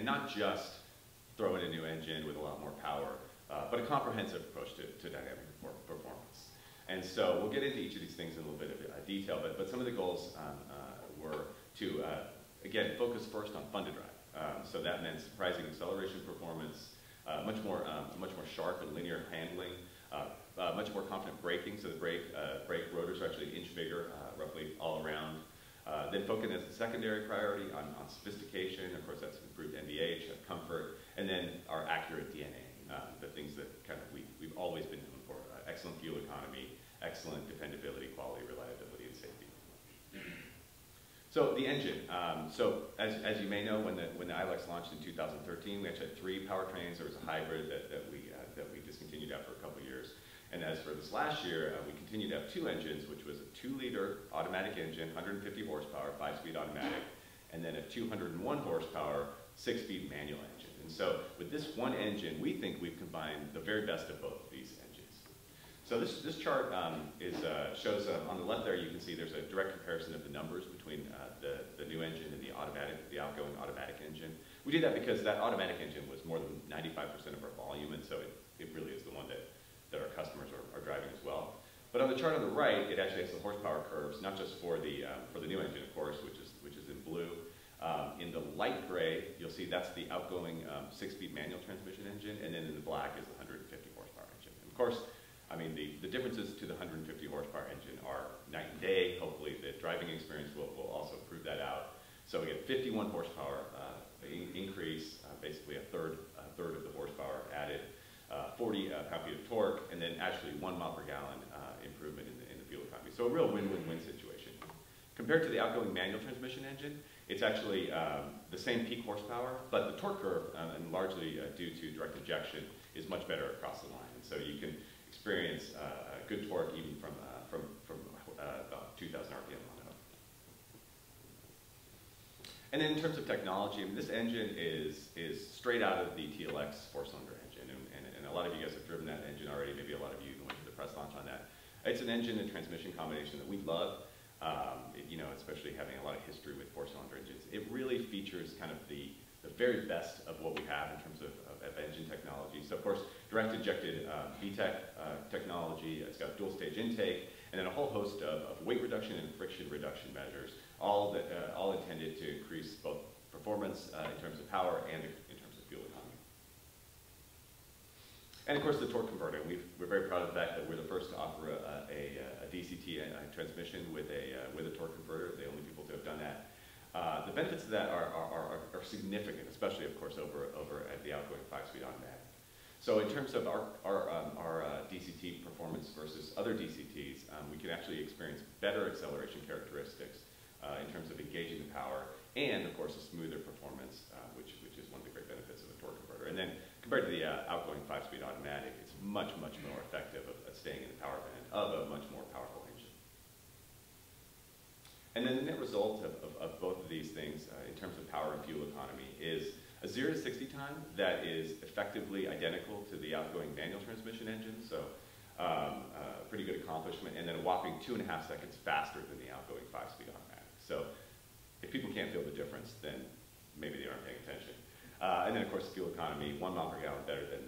not just throw in a new engine with a lot more power, but a comprehensive approach to dynamic performance. And so we'll get into each of these things in a little bit of detail, but some of the goals were to, again, focus first on fun to drive. So that meant surprising acceleration performance, much more sharp and linear handling, much more confident braking, so the brake rotors are actually an inch bigger, roughly all around. Then focus as a secondary priority on sophistication. Of course, that's improved NVH, comfort, and then our accurate DNA, the things that kind of we've always been known for: excellent fuel economy, excellent dependability, quality, reliability, and safety. So the engine. So as you may know, when the ILX launched in 2013, we actually had 3 powertrains. There was a hybrid that we discontinued after a couple years. And as for this last year, we continued to have 2 engines, which was a 2-liter automatic engine, 150 horsepower, 5-speed automatic, and then a 201 horsepower, 6-speed manual engine. And so with this one engine, we think we've combined the very best of both of these engines. So this chart shows, on the left there, you can see there's a direct comparison of the numbers between the new engine and the outgoing automatic engine. We did that because that automatic engine was more than 95% of our volume, and so it really is the one that our customers are driving as well. But on the chart on the right, it actually has the horsepower curves, not just for the new engine, of course, which is in blue. In the light gray, you'll see that's the outgoing 6-speed manual transmission engine, and then in the black is the 150 horsepower engine. And of course, I mean, the differences to the 150 horsepower engine are night and day. Hopefully the driving experience will also prove that out. So we get 51 horsepower increase, basically a third of the horsepower added, 40 pound-feet of torque, and then actually 1 mile per gallon improvement in the fuel economy. So a real win-win-win situation. Compared to the outgoing manual transmission engine, it's actually the same peak horsepower, but the torque curve, and largely due to direct injection, is much better across the line. And so you can experience good torque even from about 2,000 RPM on up. And then in terms of technology, I mean, this engine is straight out of the TLX 4-cylinder engine, and a lot of you guys have driven that engine already. Maybe a lot of you even went to the press launch on that. It's an engine and transmission combination that we love. You know, especially having a lot of history with 4-cylinder engines. It really features kind of the very best of what we have in terms of engine technology. So of course, direct injected VTEC technology. It's got dual stage intake, and then a whole host of weight reduction and friction reduction measures, all intended to increase both performance in terms of power and in terms of fuel economy. And of course, the torque converter. We're very proud of the fact that we're the first to offer a DCT transmission with a torque converter. The only people to have done that. The benefits of that are significant, especially of course over at the outgoing 5-speed automatic. So in terms of our DCT performance versus other DCTs, we can actually experience better acceleration characteristics in terms of engaging the power, and of course a smoother performance, which is one of the great benefits of a torque converter. And then compared to the outgoing 5-speed automatic, it's much more effective at staying in the power band of a much more powerful engine. And then the net result of both of these things in terms of power and fuel economy is a 0 to 60 time that is effectively identical to the outgoing manual transmission engine, so pretty good accomplishment, and then a whopping 2.5 seconds faster than the outgoing 5-speed automatic. So if people can't feel the difference, then maybe they aren't paying attention. And then of course fuel economy, 1 mile per gallon better than